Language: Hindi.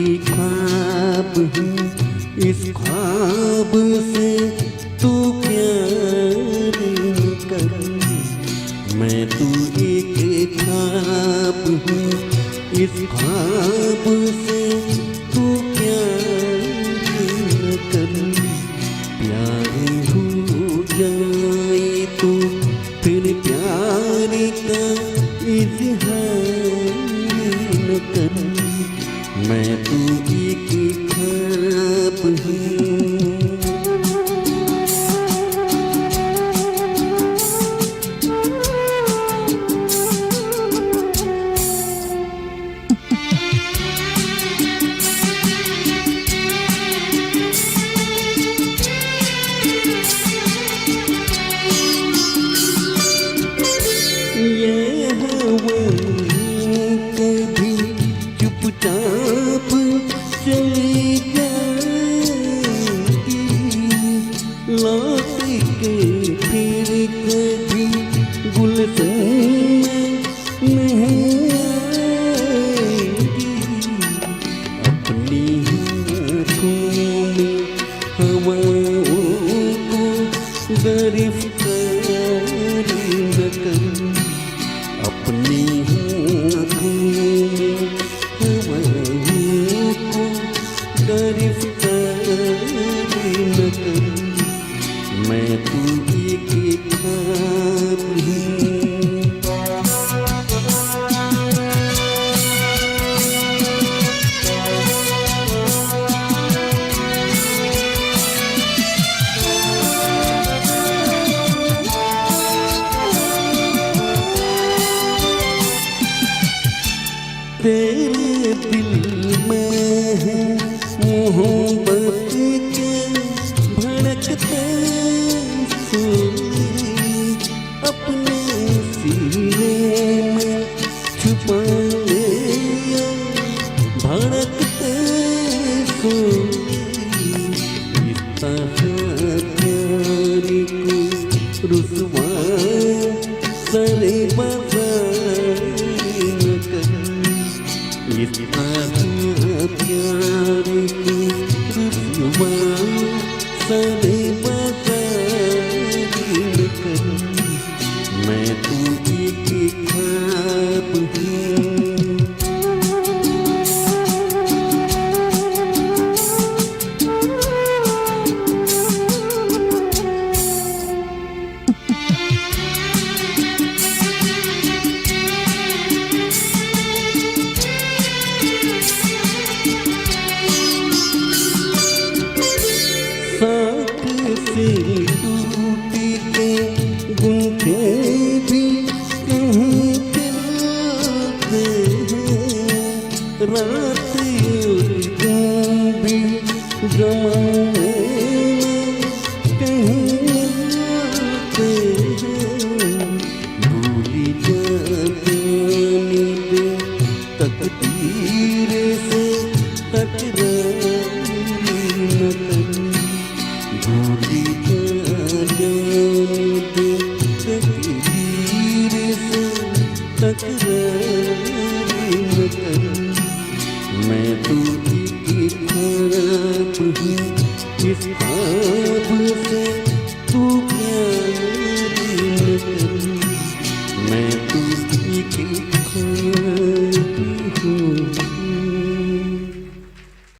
ही ख्वाब हूँ, इस ख्वाब से तू प्यार कर। मैं तू एक ख्वाब हूँ, इस ख्वाब से तू प्यार कर। प्यार हो जाए तो फिर प्यार का इज़हार न कर। मैं तू एक ख्वाब हूँ। ये हवाएं कभी चुपचाप चली जाएंगी, लौट के फिर कभी गुलशन में नहीं आएंगी। अपनी आँखों में हवाओं को गिरफ्तार न कर। अपनी आँखों में हवाओं को गिरफ्तार न कर। मैं तू एक ख्वाब हूँ। तेरे दिल में है मोहब्बत के भड़कते फूल, अपने सीने में छुपा ले भड़कते फूल। इस तरह प्यार को रुसवा सरे बाजार न कर। इस तरह प्यार को रुसवा सरे बाजार न कर। मैं तू एक ख्वाब हूँ। साथ से टूटी के गुंथे भी कहीं चलते हैं। रात और दिन भी ज़माने में कहीं मिलते हैं। भूली जाती नींद तकदीर से तकरार न कर। भूली जाने दे तकदीर से तकरार न कर। मैं तू एक ख्वाब हूँ, इस ख्वाब से